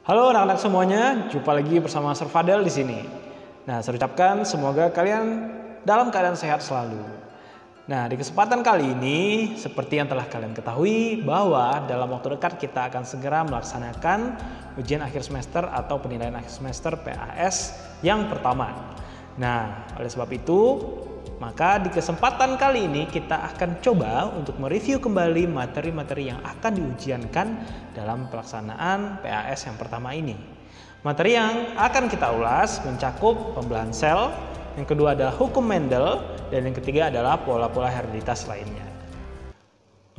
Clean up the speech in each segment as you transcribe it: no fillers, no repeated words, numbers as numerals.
Halo anak-anak semuanya, jumpa lagi bersama Sir Fadel di sini. Nah, saya ucapkan semoga kalian dalam keadaan sehat selalu. Nah, di kesempatan kali ini, seperti yang telah kalian ketahui bahwa dalam waktu dekat kita akan segera melaksanakan ujian akhir semester atau penilaian akhir semester PAS yang pertama. Nah, oleh sebab itu, maka di kesempatan kali ini kita akan coba untuk mereview kembali materi-materi yang akan diujiankan dalam pelaksanaan PAS yang pertama ini. Materi yang akan kita ulas mencakup pembelahan sel, yang kedua adalah hukum Mendel, dan yang ketiga adalah pola-pola hereditas lainnya.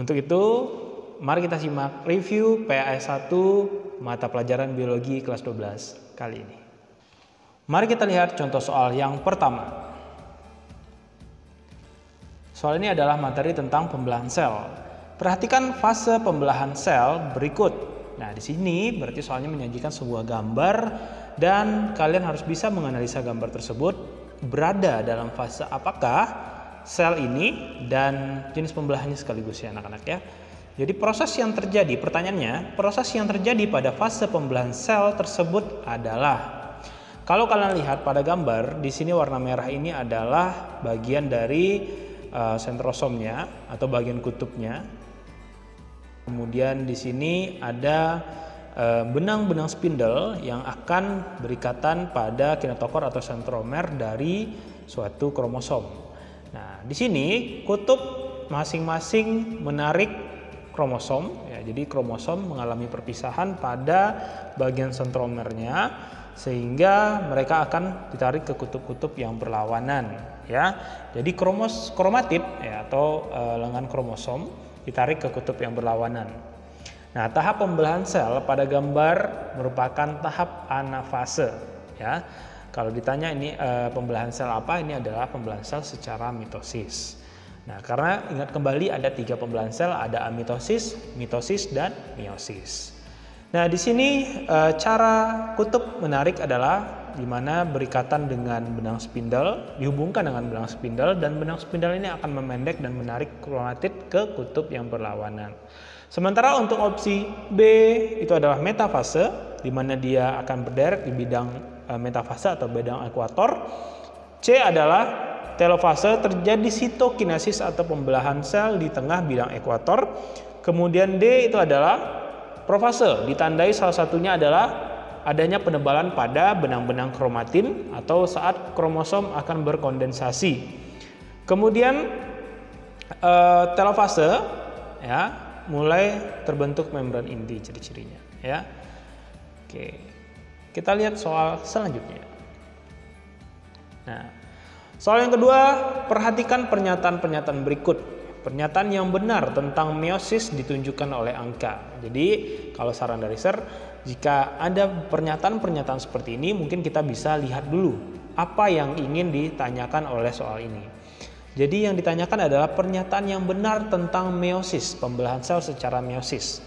Untuk itu, mari kita simak review PAS 1 mata pelajaran biologi kelas 12 kali ini. Mari kita lihat contoh soal yang pertama. Soal ini adalah materi tentang pembelahan sel. Perhatikan fase pembelahan sel berikut. Nah, di sini berarti soalnya menyajikan sebuah gambar dan kalian harus bisa menganalisa gambar tersebut berada dalam fase apakah sel ini dan jenis pembelahannya sekaligus ya anak-anak ya. Jadi proses yang terjadi, pertanyaannya, proses yang terjadi pada fase pembelahan sel tersebut adalah, kalau kalian lihat pada gambar, di sini warna merah ini adalah bagian dari sentrosomnya atau bagian kutubnya. Kemudian di sini ada benang-benang spindle yang akan berikatan pada kinetokor atau sentromer dari suatu kromosom. Nah, di sini kutub masing-masing menarik kromosom ya. Jadi kromosom mengalami perpisahan pada bagian sentromernya sehingga mereka akan ditarik ke kutub-kutub yang berlawanan ya. Jadi kromatid ya, atau lengan kromosom ditarik ke kutub yang berlawanan. Nah, tahap pembelahan sel pada gambar merupakan tahap anafase ya. Kalau ditanya ini pembelahan sel apa, ini adalah pembelahan sel secara mitosis. Nah, karena ingat kembali ada 3 pembelahan sel, ada amitosis, mitosis, dan meiosis. Nah, di sini cara kutub menarik adalah di mana berikatan dengan benang spindle, dihubungkan dengan benang spindle, dan benang spindle ini akan memendek dan menarik kromatid ke kutub yang berlawanan. Sementara untuk opsi B itu adalah metafase, di mana dia akan berderet di bidang metafase atau bidang ekuator. C adalah telofase, terjadi sitokinesis atau pembelahan sel di tengah bidang ekuator. Kemudian D itu adalah profase, ditandai salah satunya adalah adanya penebalan pada benang-benang kromatin atau saat kromosom akan berkondensasi. Kemudian telofase ya, mulai terbentuk membran inti ciri-cirinya ya. Oke. Kita lihat soal selanjutnya. Nah, soal yang kedua, perhatikan pernyataan-pernyataan berikut. Pernyataan yang benar tentang meiosis ditunjukkan oleh angka. Jadi kalau saran dari Sir, jika ada pernyataan-pernyataan seperti ini, mungkin kita bisa lihat dulu apa yang ingin ditanyakan oleh soal ini. Jadi yang ditanyakan adalah pernyataan yang benar tentang meiosis, pembelahan sel secara meiosis.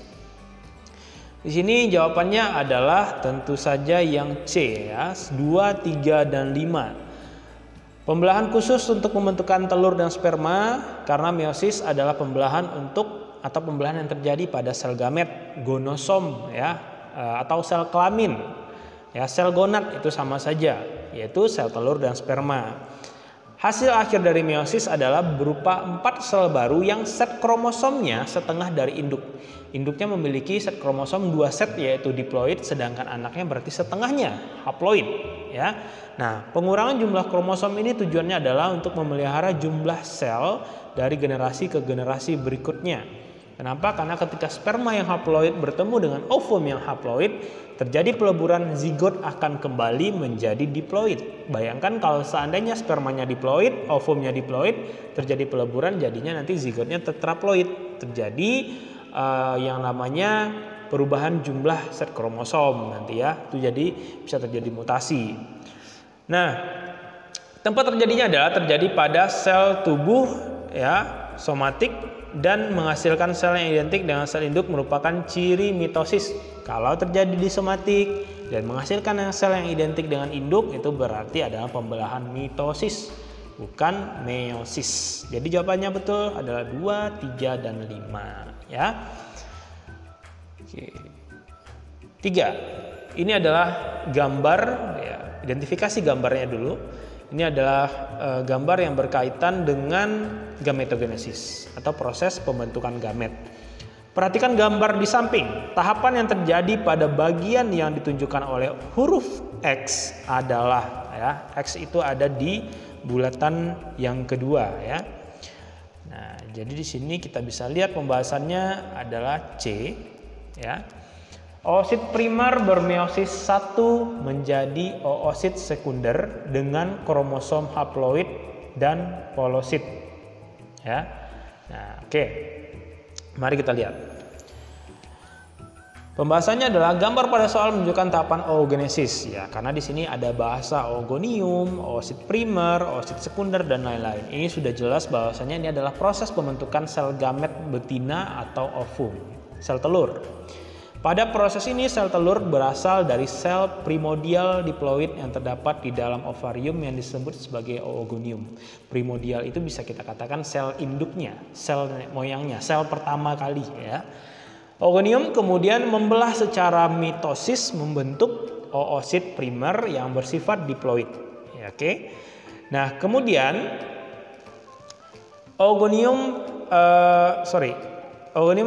Di sini jawabannya adalah tentu saja yang C ya, 2, 3, dan 5. Pembelahan khusus untuk pembentukan telur dan sperma, karena meiosis adalah pembelahan untuk atau pembelahan yang terjadi pada sel gamet, gonosom ya, atau sel kelamin. Ya, sel gonad itu sama saja, yaitu sel telur dan sperma. Hasil akhir dari meiosis adalah berupa 4 sel baru yang set kromosomnya setengah dari induk. Induknya memiliki set kromosom 2 set yaitu diploid, sedangkan anaknya berarti setengahnya haploid ya. Nah, pengurangan jumlah kromosom ini tujuannya adalah untuk memelihara jumlah sel dari generasi ke generasi berikutnya. Kenapa? Karena ketika sperma yang haploid bertemu dengan ovum yang haploid, terjadi peleburan, zigot akan kembali menjadi diploid. Bayangkan kalau seandainya spermanya diploid, ovumnya diploid, terjadi peleburan, jadinya nanti zigotnya tetraploid. Terjadi yang namanya perubahan jumlah set kromosom nanti ya. Itu jadi bisa terjadi mutasi. Nah, tempat terjadinya adalah terjadi pada sel tubuh ya, somatik, dan menghasilkan sel yang identik dengan sel induk merupakan ciri mitosis. Kalau terjadi di somatik dan menghasilkan sel yang identik dengan induk, itu berarti adalah pembelahan mitosis, bukan meiosis. Jadi jawabannya betul adalah 2, 3, dan 5 ya. Oke. 3. ini adalah gambar, ya, identifikasi gambarnya dulu. Ini adalah gambar yang berkaitan dengan gametogenesis atau proses pembentukan gamet. Perhatikan gambar di samping. Tahapan yang terjadi pada bagian yang ditunjukkan oleh huruf X adalah, ya, X itu ada di bulatan yang kedua, ya. Nah, jadi di sini kita bisa lihat pembahasannya adalah C, ya. Oosit primer bermeiosis 1 menjadi oosit sekunder dengan kromosom haploid dan polosit. Ya. Nah, oke. Mari kita lihat. Pembahasannya adalah gambar pada soal menunjukkan tahapan oogenesis, ya, karena di sini ada bahasa oogonium, oosit primer, oosit sekunder dan lain-lain. Ini sudah jelas bahwasanya ini adalah proses pembentukan sel gamet betina atau ovum, sel telur. Pada proses ini sel telur berasal dari sel primordial diploid yang terdapat di dalam ovarium yang disebut sebagai oogonium. Primordial itu bisa kita katakan sel induknya, sel moyangnya, sel pertama kali, ya. Oogonium kemudian membelah secara mitosis membentuk oosit primer yang bersifat diploid. Ya, oke. Nah, kemudian Oogonium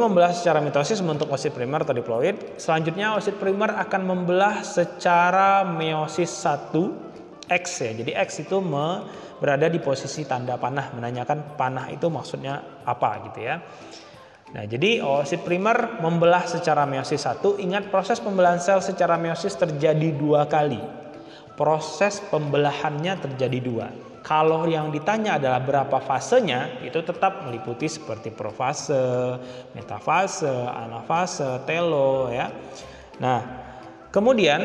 membelah secara mitosis membentuk oosit primer atau diploid. Selanjutnya oosit primer akan membelah secara meiosis 1 X, ya. Jadi X itu berada di posisi tanda panah, menanyakan panah itu maksudnya apa gitu, ya. Nah, jadi oosit primer membelah secara meiosis 1. Ingat, proses pembelahan sel secara meiosis terjadi 2 kali. Proses pembelahannya terjadi 2. Kalau yang ditanya adalah berapa fasenya, itu tetap meliputi seperti profase, metafase, anafase, telo, ya. Nah, kemudian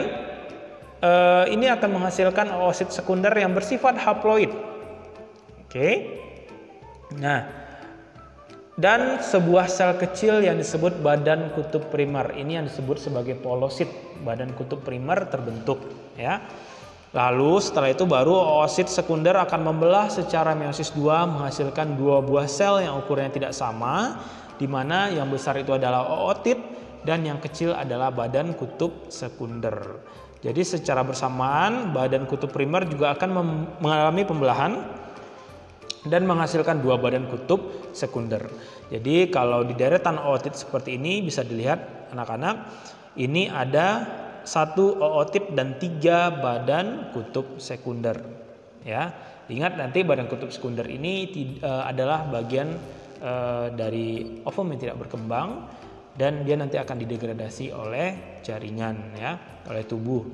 ini akan menghasilkan oosit sekunder yang bersifat haploid. Oke. Nah, dan sebuah sel kecil yang disebut badan kutub primer. Ini yang disebut sebagai polosit. Badan kutub primer terbentuk, ya. Lalu setelah itu baru oosit sekunder akan membelah secara meiosis 2 menghasilkan 2 buah sel yang ukurannya tidak sama, di mana yang besar itu adalah ootit dan yang kecil adalah badan kutub sekunder. Jadi secara bersamaan badan kutub primer juga akan mengalami pembelahan dan menghasilkan 2 badan kutub sekunder. Jadi kalau di deretan ootit seperti ini bisa dilihat anak-anak, ini ada 1 ootit dan 3 badan kutub sekunder, ya. Ingat, nanti badan kutub sekunder ini adalah bagian dari ovum yang tidak berkembang dan dia nanti akan didegradasi oleh jaringan, ya, oleh tubuh.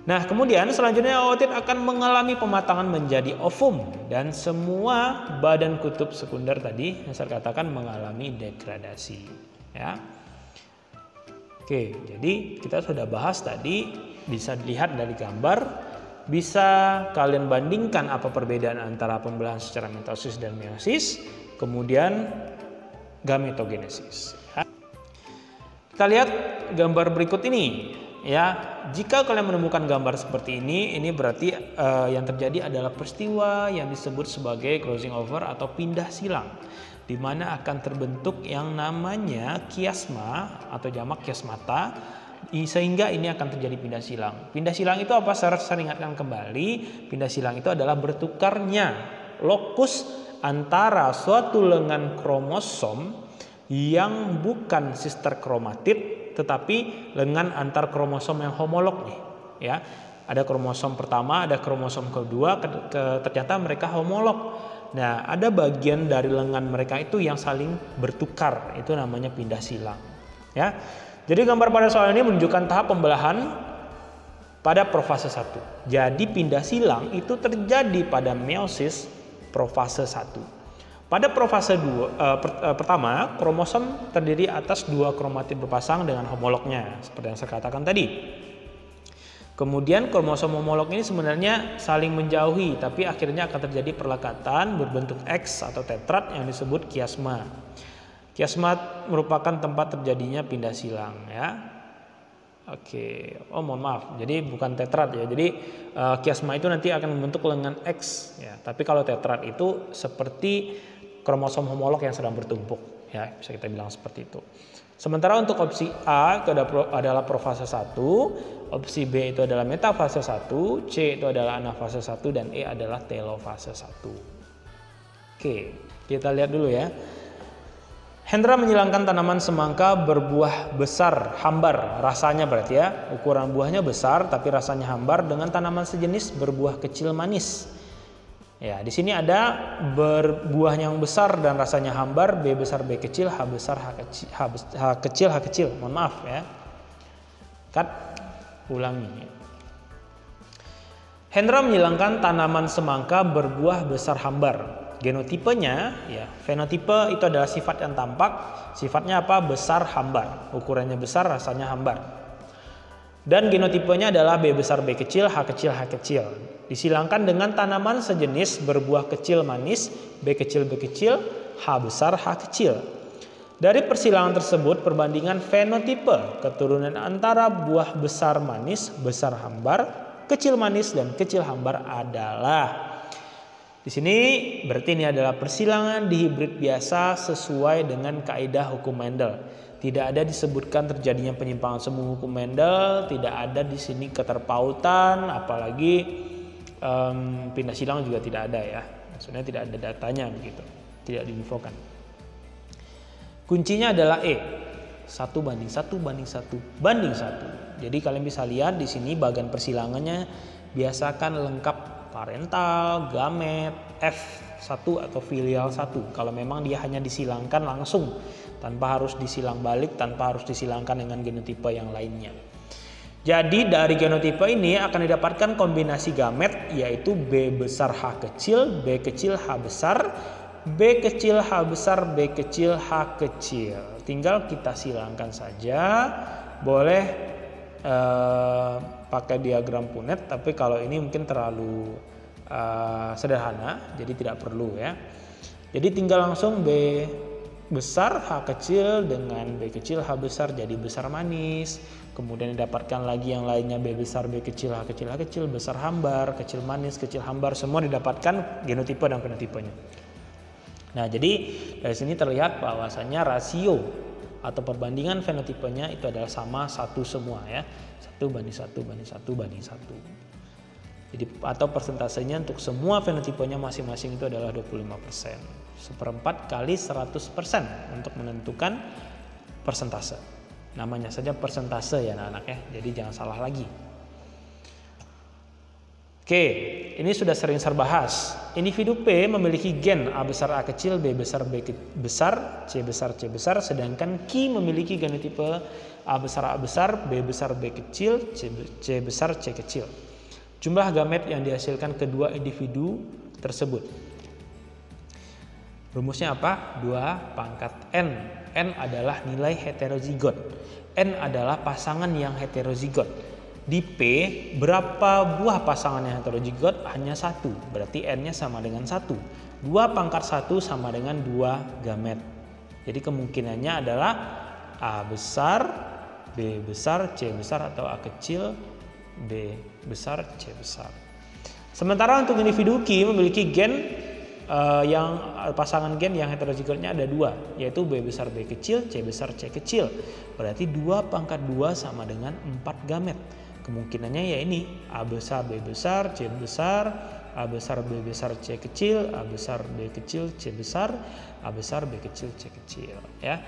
Nah, kemudian selanjutnya ootit akan mengalami pematangan menjadi ovum dan semua badan kutub sekunder tadi yang saya katakan mengalami degradasi, ya. Oke, jadi kita sudah bahas tadi, bisa dilihat dari gambar, bisa kalian bandingkan apa perbedaan antara pembelahan secara mitosis dan meiosis, kemudian gametogenesis. Ya. Kita lihat gambar berikut ini, ya. Jika kalian menemukan gambar seperti ini berarti yang terjadi adalah peristiwa yang disebut sebagai crossing over atau pindah silang, di mana akan terbentuk yang namanya kiasma atau jamak kiasmata, sehingga ini akan terjadi pindah silang. Pindah silang itu apa? Saya ingatkan kembali, pindah silang itu adalah bertukarnya lokus antara suatu lengan kromosom yang bukan sister kromatid, tetapi lengan antar kromosom yang homolog nih, ya. Ada kromosom pertama, ada kromosom kedua, ternyata mereka homolog. Nah, ada bagian dari lengan mereka itu yang saling bertukar, itu namanya pindah silang, ya. Jadi gambar pada soal ini menunjukkan tahap pembelahan pada profase 1. Jadi pindah silang itu terjadi pada meiosis profase 1. Pada profase pertama, kromosom terdiri atas 2 kromatid berpasang dengan homolognya, seperti yang saya katakan tadi. Kemudian kromosom homolog ini sebenarnya saling menjauhi, tapi akhirnya akan terjadi perlekatan berbentuk X atau tetrat yang disebut kiasma. Kiasma merupakan tempat terjadinya pindah silang, ya. Oke, mohon maaf. Jadi bukan tetrat, ya. Jadi kiasma itu nanti akan membentuk lengan X, ya. Tapi kalau tetrat itu seperti kromosom homolog yang sedang bertumpuk, ya. Bisa kita bilang seperti itu. Sementara untuk opsi A itu adalah profase 1, opsi B itu adalah metafase 1, C itu adalah anafase 1, dan E adalah telofase 1. Oke, kita lihat dulu ya. Hendra menyilangkan tanaman semangka berbuah besar, hambar, rasanya berarti ya. Ukuran buahnya besar tapi rasanya hambar dengan tanaman sejenis berbuah kecil manis. Ya, di sini ada berbuah yang besar dan rasanya hambar, B besar B kecil, H besar H kecil. Mohon maaf ya. Ulangi. Hendra menyilangkan tanaman semangka berbuah besar hambar. Genotipenya, ya, fenotipe itu adalah sifat yang tampak. Sifatnya apa? Besar hambar. Ukurannya besar, rasanya hambar. Dan genotipenya adalah B besar B kecil, H kecil. Disilangkan dengan tanaman sejenis berbuah kecil manis, B kecil, H besar H kecil. Dari persilangan tersebut, perbandingan fenotipe keturunan antara buah besar manis, besar hambar, kecil manis, dan kecil hambar adalah. Di sini berarti ini adalah persilangan di hibrid biasa sesuai dengan kaidah hukum Mendel. Tidak ada disebutkan terjadinya penyimpangan semu hukum Mendel, tidak ada di sini keterpautan, apalagi pindah silang juga tidak ada ya. Maksudnya tidak ada datanya begitu, tidak diinfokan. Kuncinya adalah E, 1:1:1:1. Jadi kalian bisa lihat di sini bagian persilangannya biasakan lengkap parental, gamet, F1 atau filial 1. Kalau memang dia hanya disilangkan langsung tanpa harus disilang balik, tanpa harus disilangkan dengan genotipe yang lainnya. Jadi dari genotipe ini akan didapatkan kombinasi gamet yaitu B besar H kecil, B kecil H besar, B kecil H besar, B kecil H kecil. Tinggal kita silangkan saja. Boleh pakai diagram Punnett, tapi kalau ini mungkin terlalu sederhana, jadi tidak perlu ya. Jadi tinggal langsung B besar H kecil dengan B kecil H besar jadi besar manis. Kemudian didapatkan lagi yang lainnya B besar B kecil H kecil, besar hambar, kecil manis, kecil hambar, semua didapatkan genotipe dan fenotipenya. Nah, jadi dari sini terlihat bahwasannya rasio atau perbandingan fenotipenya itu adalah sama satu semua ya. 1:1:1:1. Jadi atau persentasenya untuk semua fenotipenya masing-masing itu adalah 25%. 1/4 kali 100% untuk menentukan persentase. Namanya saja persentase ya anak-anak ya. Jadi jangan salah lagi. Oke, ini sudah sering saya bahas. Individu P memiliki gen A besar A kecil, B besar B besar, C besar C besar, sedangkan Q memiliki genotipe A besar, B besar B kecil, C besar C kecil. Jumlah gamet yang dihasilkan kedua individu tersebut. Rumusnya apa? 2/N. N adalah nilai heterozigot. N adalah pasangan yang heterozigot. Di P, berapa buah pasangan yang heterozigot? Hanya 1. Berarti N-nya sama dengan 1. 2/1 sama dengan 2 gamet. Jadi kemungkinannya adalah A besar, B besar, C besar, atau A kecil, B besar, C besar. Sementara untuk individu Q memiliki gen yang pasangan gen yang heterozigotnya ada 2, yaitu B besar B kecil, C besar C kecil. Berarti 2/2 sama dengan 4 gamet. Kemungkinannya ya ini A besar B besar, C besar, A besar B besar C kecil, A besar B kecil C besar, A besar B kecil C kecil ya.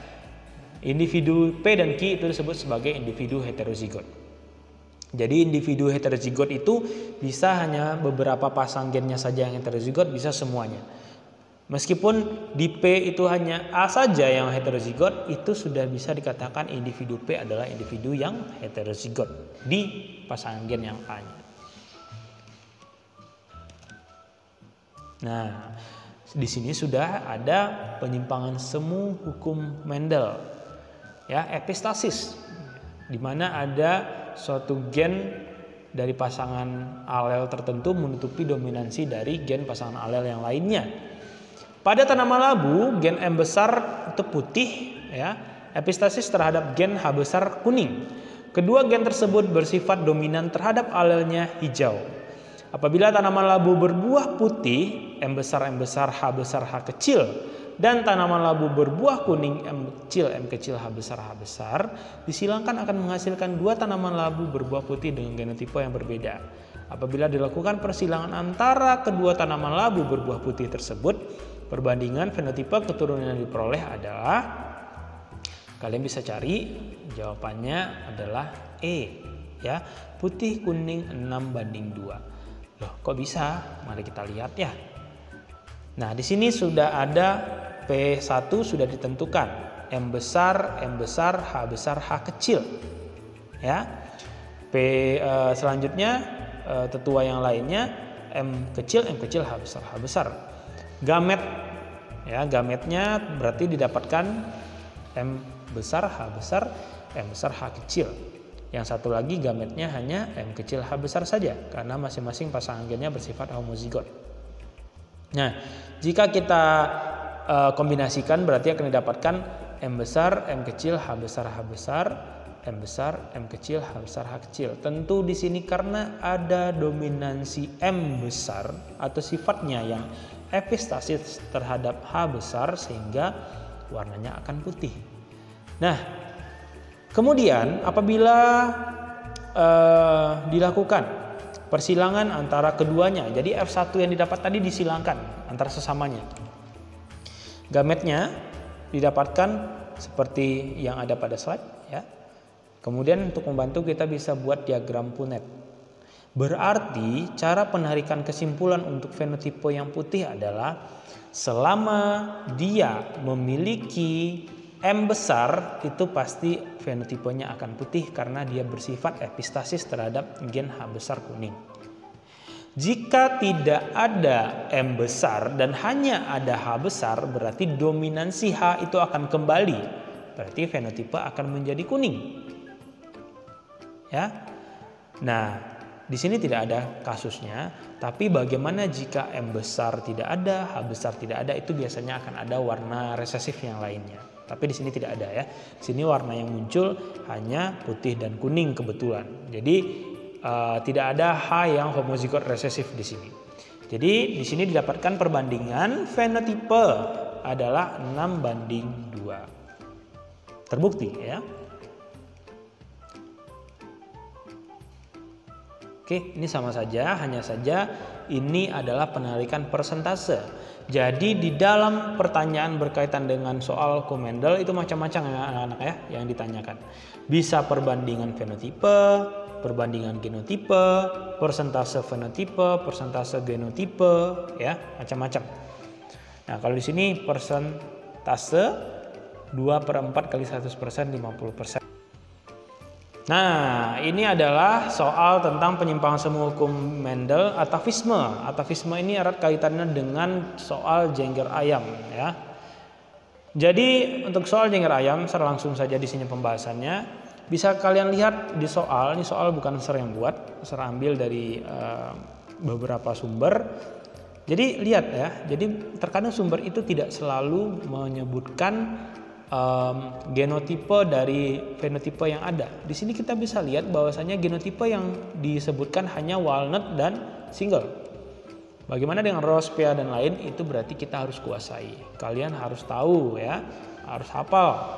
Individu P dan Q itu disebut sebagai individu heterozigot. Jadi individu heterozigot itu bisa hanya beberapa pasang gennya saja yang heterozigot, bisa semuanya. Meskipun di P itu hanya A saja yang heterozigot, itu sudah bisa dikatakan individu P adalah individu yang heterozigot di pasangan gen yang A-nya. Nah, di sini sudah ada penyimpangan semu hukum Mendel. Ya, epistasis, di mana ada suatu gen dari pasangan alel tertentu menutupi dominansi dari gen pasangan alel yang lainnya. Pada tanaman labu, gen M besar itu putih ya, epistasis terhadap gen H besar kuning. Kedua gen tersebut bersifat dominan terhadap alelnya hijau. Apabila tanaman labu berbuah putih, M besar, H besar, H kecil, dan tanaman labu berbuah kuning M kecil, H besar, disilangkan akan menghasilkan dua tanaman labu berbuah putih dengan genotipe yang berbeda. Apabila dilakukan persilangan antara kedua tanaman labu berbuah putih tersebut, perbandingan fenotipe keturunan yang diperoleh adalah, kalian bisa cari jawabannya adalah E, ya, putih kuning 6:2. Loh, kok bisa? Mari kita lihat ya. Nah, di sini sudah ada P1 sudah ditentukan. M besar, H besar, H kecil. Ya. Selanjutnya tetua yang lainnya M kecil, H besar. Gamet, ya, gametnya berarti didapatkan M besar, H besar, H kecil. Yang satu lagi gametnya hanya M kecil, H besar saja karena masing-masing pasangan gennya bersifat homozigot. Nah, jika kita kombinasikan berarti akan didapatkan M besar, M kecil, H besar, M besar, M kecil, H besar, H kecil. Tentu di sini karena ada dominansi M besar atau sifatnya yang epistasis terhadap H besar sehingga warnanya akan putih. Nah, kemudian apabila dilakukan persilangan antara keduanya, jadi F1 yang didapat tadi disilangkan antara sesamanya. Gametnya didapatkan seperti yang ada pada slide, ya. Kemudian untuk membantu kita bisa buat diagram Punnett. Berarti cara penarikan kesimpulan untuk fenotipe yang putih adalah selama dia memiliki M besar itu pasti fenotipenya akan putih karena dia bersifat epistasis terhadap gen H besar kuning. Jika tidak ada M besar dan hanya ada H besar berarti dominansi H itu akan kembali. Berarti fenotipe akan menjadi kuning. Ya. Nah, di sini tidak ada kasusnya, tapi bagaimana jika M besar tidak ada, H besar tidak ada, itu biasanya akan ada warna resesif yang lainnya. Tapi di sini tidak ada ya. Di sini warna yang muncul hanya putih dan kuning kebetulan. Jadi tidak ada H yang homozigot resesif di sini. Jadi di sini didapatkan perbandingan fenotipe adalah 6:2. Terbukti ya. Oke, ini sama saja, hanya saja ini adalah penarikan persentase. Jadi di dalam pertanyaan berkaitan dengan soal Komendel itu macam-macam ya anak-anak ya yang ditanyakan. Bisa perbandingan fenotipe, perbandingan genotipe, persentase fenotipe, persentase genotipe, ya macam-macam. Nah kalau di sini persentase 2/4 kali 100% 50%. Nah, ini adalah soal tentang penyimpangan semu hukum Mendel, atavisme. Atavisme ini erat kaitannya dengan soal jengger ayam ya. Jadi untuk soal jengger ayam secara langsung saja di sini pembahasannya. Bisa kalian lihat di soal, ini soal bukan Sir yang buat, Sir ambil dari beberapa sumber. Jadi lihat ya, jadi terkadang sumber itu tidak selalu menyebutkan genotipe dari fenotipe yang ada. Di sini kita bisa lihat bahwasanya genotipe yang disebutkan hanya walnut dan single. Bagaimana dengan rose, pea dan lain itu berarti kita harus kuasai. Kalian harus tahu ya, harus hafal.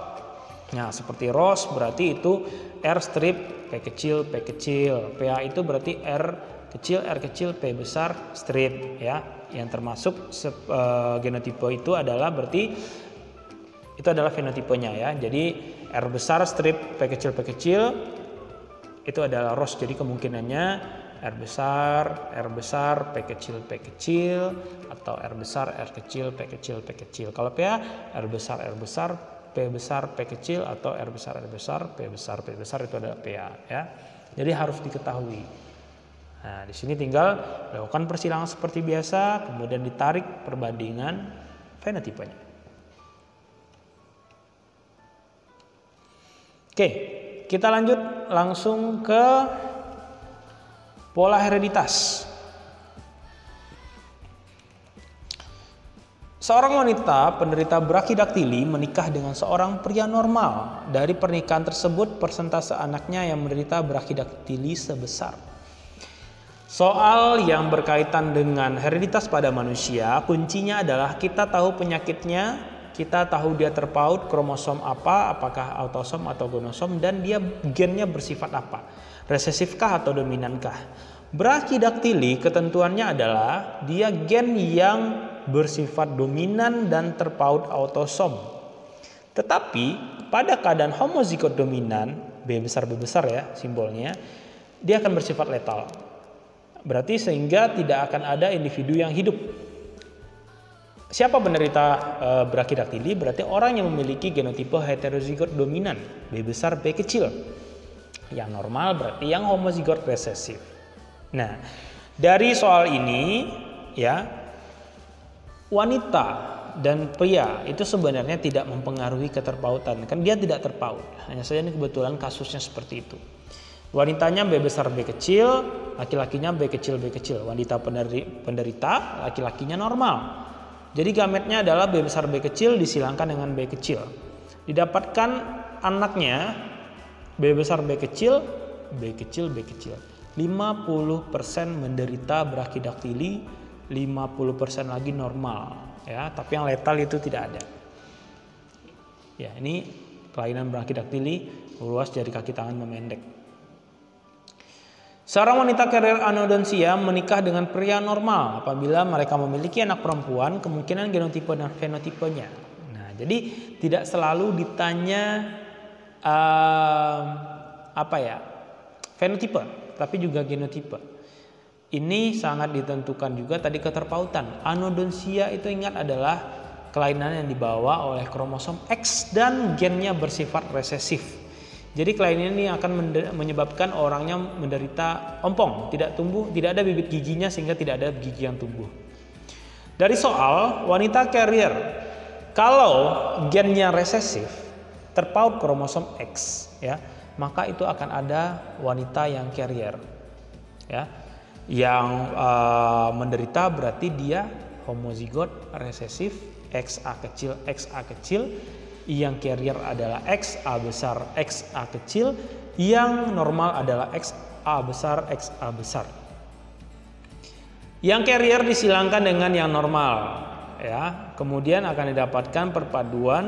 Nah, seperti rose berarti itu R strip P kecil, pea itu berarti R kecil, P besar strip ya. Yang termasuk genotipe itu adalah berarti itu adalah fenotipenya ya. Jadi R besar strip P kecil itu adalah rose. Jadi kemungkinannya R besar, P kecil atau R besar, R kecil, P kecil. Kalau PA R besar, P besar, P kecil atau R besar, P besar itu adalah PA ya. Jadi harus diketahui. Nah, di sini tinggal lakukan persilangan seperti biasa, kemudian ditarik perbandingan fenotipenya. Oke, kita lanjut langsung ke pola hereditas. Seorang wanita penderita brachidaktili menikah dengan seorang pria normal. Dari pernikahan tersebut, persentase anaknya yang menderita brachidaktili sebesar. Soal yang berkaitan dengan hereditas pada manusia, kuncinya adalah kita tahu penyakitnya, kita tahu dia terpaut kromosom apa, apakah autosom atau gonosom, dan dia gennya bersifat apa, resesifkah atau dominankah. Brachydactyly ketentuannya adalah dia gen yang bersifat dominan dan terpaut autosom. Tetapi pada keadaan homozigot dominan, B besar ya simbolnya, dia akan bersifat letal. Berarti sehingga tidak akan ada individu yang hidup. Siapa penderita brachydactyly? Berarti orang yang memiliki genotipe heterozigot dominan, B besar B kecil. Yang normal berarti yang homozigot resesif. Nah, dari soal ini ya, wanita dan pria itu sebenarnya tidak mempengaruhi keterpautan. Kan dia tidak terpaut. Hanya saja ini kebetulan kasusnya seperti itu. Wanitanya B besar B kecil, laki-lakinya B kecil B kecil. Wanita penderita, laki-lakinya normal. Jadi gametnya adalah B besar B kecil disilangkan dengan B kecil. Didapatkan anaknya B besar B kecil, B kecil B kecil. 50% menderita brachydactyly, 50% lagi normal. Ya, tapi yang letal itu tidak ada. Ya, ini kelainan brachydactyly, ruas jari kaki tangan memendek. Seorang wanita karier anodontia menikah dengan pria normal apabila mereka memiliki anak perempuan, kemungkinan genotipe dan fenotipenya. Nah, jadi tidak selalu ditanya fenotipe, tapi juga genotipe. Ini sangat ditentukan juga tadi keterpautan. Anodontia itu ingat adalah kelainan yang dibawa oleh kromosom X dan gennya bersifat resesif. Jadi kelainan ini akan menyebabkan orangnya menderita ompong, tidak tumbuh, tidak ada bibit giginya sehingga tidak ada gigi yang tumbuh. Dari soal wanita carrier, kalau gennya resesif, terpaut kromosom X, ya, maka itu akan ada wanita yang carrier, ya, yang menderita berarti dia homozigot resesif XA kecil. Yang carrier adalah XA besar, XA kecil. Yang normal adalah XA besar. Yang carrier disilangkan dengan yang normal, ya. Kemudian akan didapatkan perpaduan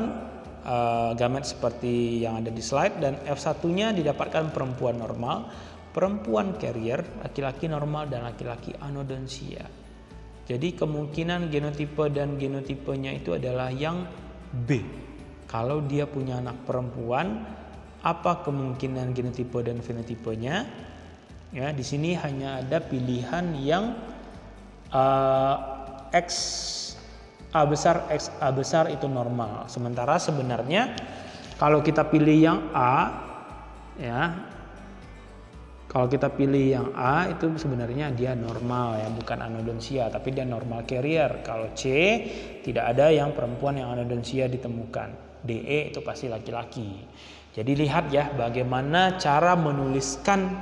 gamet seperti yang ada di slide, dan F1-nya didapatkan perempuan normal, perempuan carrier, laki-laki normal, dan laki-laki anodontia. Jadi kemungkinan genotipe dan genotipenya itu adalah yang B. Kalau dia punya anak perempuan, apa kemungkinan genotipe dan fenotipenya? Ya, di sini hanya ada pilihan yang XA besar itu normal. Sementara sebenarnya kalau kita pilih yang A, ya, kalau kita pilih yang A itu sebenarnya dia normal, ya, bukan anodontia, tapi dia normal carrier. Kalau C tidak ada yang perempuan yang anodontia ditemukan. DE itu pasti laki-laki. Jadi lihat ya bagaimana cara menuliskan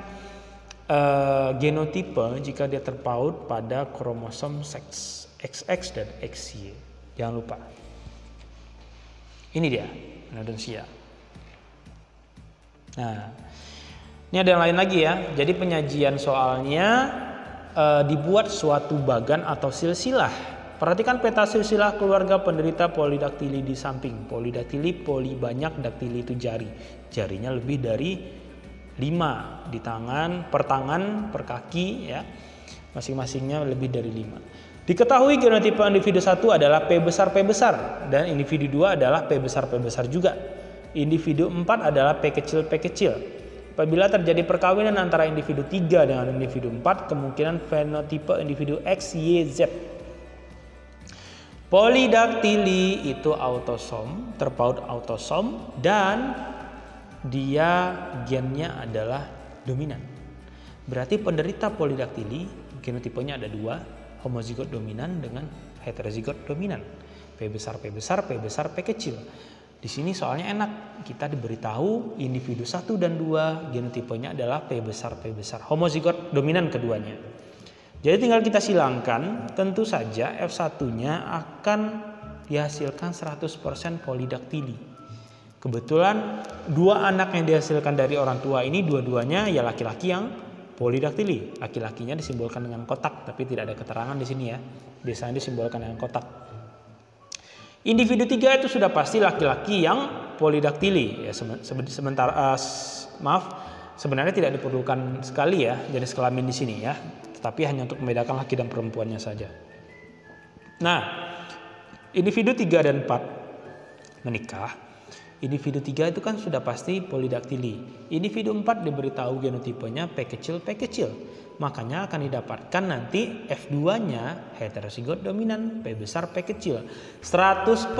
genotipe jika dia terpaut pada kromosom seks XX dan XY. Jangan lupa. Ini dia anodontia. Nah, ini ada yang lain lagi ya. Jadi penyajian soalnya dibuat suatu bagan atau silsilah. Perhatikan peta silsilah keluarga penderita polydactyly di samping. Polydactyly, poli banyak, dactyly itu jari. Jarinya lebih dari 5 di tangan, per kaki, ya. Masing-masingnya lebih dari 5. Diketahui genotipe individu 1 adalah P besar dan individu 2 adalah P besar juga. Individu 4 adalah P kecil. Apabila terjadi perkawinan antara individu 3 dengan individu 4, kemungkinan fenotipe individu X, Y, Z. Polydactyly itu autosom, terpaut autosom, dan dia gennya adalah dominan. Berarti penderita polydactyly genotipenya ada 2, homozigot dominan dengan heterozigot dominan. P besar, P kecil. Di sini soalnya enak, kita diberitahu individu 1 dan 2 genotipenya adalah P besar, homozigot dominan keduanya. Jadi tinggal kita silangkan, tentu saja F1-nya akan dihasilkan 100% polydactyly. Kebetulan 2 anak yang dihasilkan dari orang tua ini dua-duanya ya laki-laki yang polidaktili. Laki-lakinya disimbolkan dengan kotak, tapi tidak ada keterangan di sini ya. Biasanya disimbolkan dengan kotak. Individu 3 itu sudah pasti laki-laki yang polidaktili. Ya, sebenarnya tidak diperlukan sekali ya jenis kelamin di sini ya, tetapi hanya untuk membedakan laki dan perempuannya saja. Nah, individu 3 dan 4 menikah. Individu 3 itu kan sudah pasti polidaktili. Individu 4 diberitahu genotipenya P kecil, P kecil. Makanya akan didapatkan nanti F2-nya heterozigot dominan, P besar, P kecil. 100%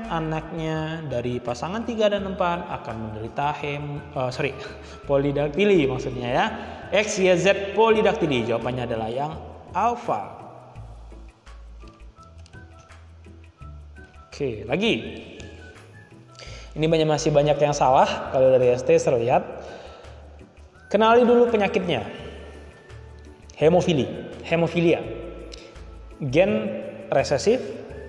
anaknya dari pasangan 3 dan 4 akan menderita polidaktili maksudnya ya. X, Y, Z polidaktili. Jawabannya adalah yang alfa. Oke, lagi. Ini masih banyak yang salah kalau dari ST terlihat. Kenali dulu penyakitnya. Hemofilia. Gen resesif,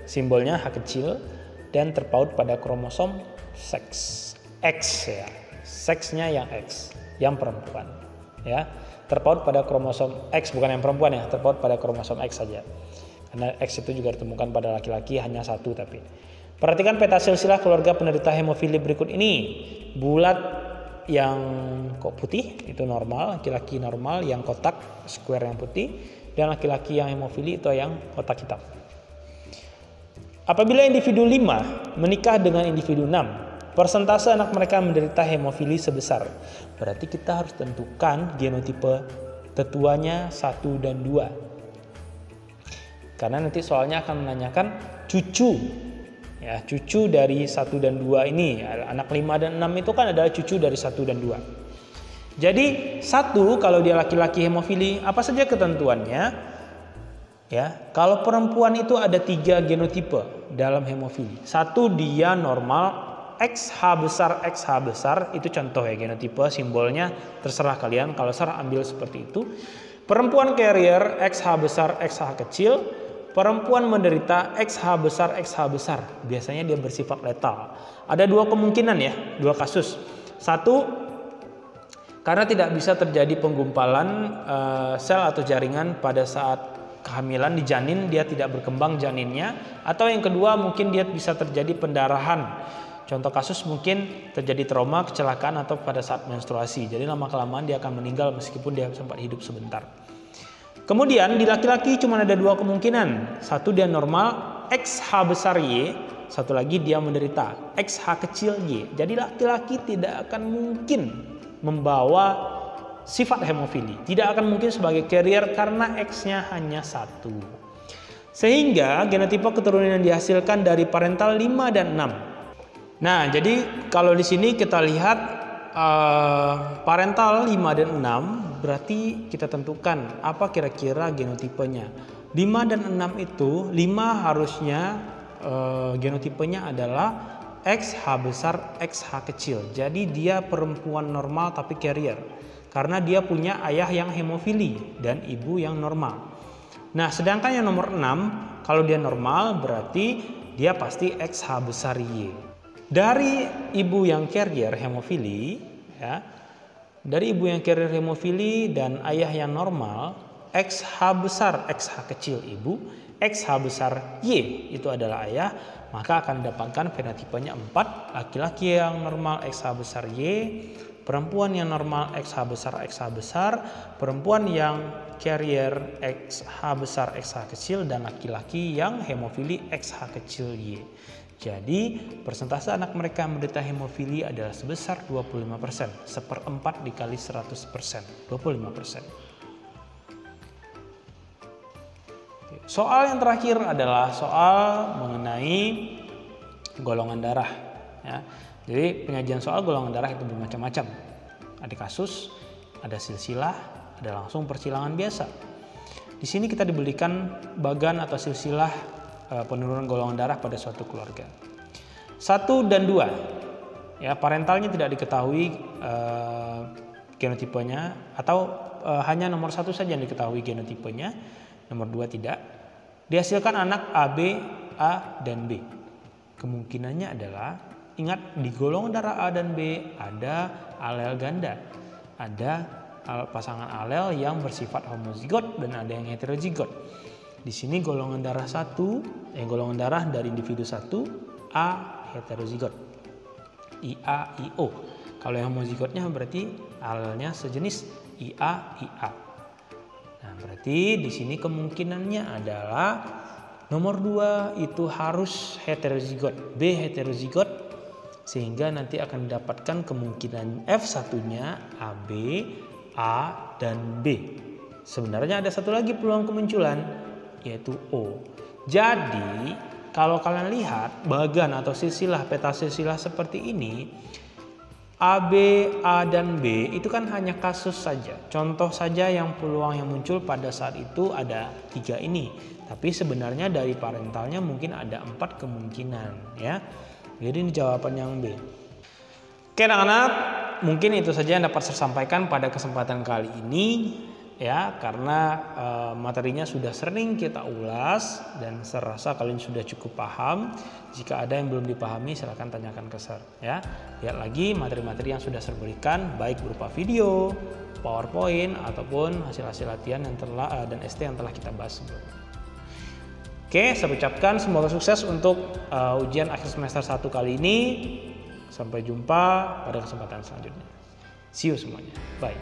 simbolnya H kecil dan terpaut pada kromosom seks X ya. Seksnya yang X, yang perempuan ya. Terpaut pada kromosom X, bukan yang perempuan ya, terpaut pada kromosom X saja. Karena X itu juga ditemukan pada laki-laki hanya 1 tapi. Perhatikan peta silsilah keluarga penderita hemofili berikut ini. Bulat yang kok putih itu normal, laki-laki normal, yang kotak square yang putih, dan laki-laki yang hemofili itu yang kotak hitam. Apabila individu 5 menikah dengan individu 6, persentase anak mereka menderita hemofili sebesar. Berarti kita harus tentukan genotipe tetuanya 1 dan 2. Karena nanti soalnya akan menanyakan cucu. Ya, cucu dari 1 dan 2 ini, anak 5 dan 6 itu kan adalah cucu dari 1 dan 2. Jadi 1 kalau dia laki-laki hemofili, apa saja ketentuannya? Ya, kalau perempuan itu ada 3 genotipe dalam hemofili. 1 dia normal XH besar, itu contoh ya genotipe, simbolnya terserah kalian, kalau salah ambil seperti itu. Perempuan carrier XH besar, XH kecil. Perempuan menderita XH besar, biasanya dia bersifat letal. Ada 2 kemungkinan ya, 2 kasus. 1, karena tidak bisa terjadi penggumpalan sel atau jaringan pada saat kehamilan di janin, dia tidak berkembang janinnya. Atau yang kedua mungkin dia bisa terjadi pendarahan. Contoh kasus mungkin terjadi trauma, kecelakaan atau pada saat menstruasi. Jadi lama-kelamaan dia akan meninggal meskipun dia sempat hidup sebentar. Kemudian di laki-laki cuma ada 2 kemungkinan. 1 dia normal XH besar Y, satu lagi dia menderita XH kecil Y. Jadi laki-laki tidak akan mungkin membawa sifat hemofili, tidak akan mungkin sebagai carrier karena X-nya hanya 1. Sehingga genotipe keturunan yang dihasilkan dari parental 5 dan 6. Nah, jadi kalau di sini kita lihat parental 5 dan 6, berarti kita tentukan apa kira-kira genotipenya. 5 dan 6 itu, 5 harusnya genotipenya adalah XH besar, XH kecil. Jadi dia perempuan normal tapi carrier. Karena dia punya ayah yang hemofili dan ibu yang normal. Nah, sedangkan yang nomor 6, kalau dia normal berarti dia pasti XH besar Y. Dari ibu yang carrier hemofili, ya, dari ibu yang carrier hemofili dan ayah yang normal, XH besar, XH kecil ibu, XH besar Y itu adalah ayah, maka akan didapatkan fenotipenya 4, laki-laki yang normal XH besar Y, perempuan yang normal XH besar, perempuan yang carrier XH besar, XH kecil, dan laki-laki yang hemofili XH kecil Y. Jadi persentase anak mereka menderita hemofili adalah sebesar 25%, 1/4 dikali 100%, 25%. Soal yang terakhir adalah soal mengenai golongan darah. Ya. Jadi penyajian soal golongan darah itu bermacam-macam. Ada kasus, ada silsilah, ada langsung persilangan biasa. Di sini kita diberikan bagan atau silsilah penurunan golongan darah pada suatu keluarga. 1 dan 2, ya, parentalnya tidak diketahui genotipenya, atau hanya nomor 1 saja yang diketahui genotipenya, nomor 2 tidak. Dihasilkan anak AB, A, dan B. Kemungkinannya adalah, ingat di golongan darah A dan B ada alel ganda, ada pasangan alel yang bersifat homozigot dan ada yang heterozigot. Di sini golongan darah golongan darah dari individu 1 A heterozigot, IA IO. Kalau yang homozigotnya berarti alelnya sejenis IA IA. Nah, berarti di sini kemungkinannya adalah nomor 2 itu harus heterozigot, B heterozigot, sehingga nanti akan mendapatkan kemungkinan F1-nya AB, A, dan B. Sebenarnya ada satu lagi peluang kemunculan, yaitu O. Jadi kalau kalian lihat bagan atau silsilah, peta silsilah seperti ini, AB, A, dan B itu kan hanya kasus saja. Contoh saja yang peluang yang muncul pada saat itu ada 3 ini. Tapi sebenarnya dari parentalnya mungkin ada 4 kemungkinan ya. Jadi ini jawaban yang B. Oke anak-anak, mungkin itu saja yang dapat saya sampaikan pada kesempatan kali ini ya, karena materinya sudah sering kita ulas dan saya rasa kalian sudah cukup paham. Jika ada yang belum dipahami silahkan tanyakan ke Sir ya. Lihat lagi materi-materi yang sudah saya berikan, baik berupa video, PowerPoint ataupun hasil-hasil latihan yang dan ST yang telah kita bahas sebelumnya. Oke, saya ucapkan semoga sukses untuk ujian akhir semester 1 kali ini. Sampai jumpa pada kesempatan selanjutnya. See you semuanya. Bye.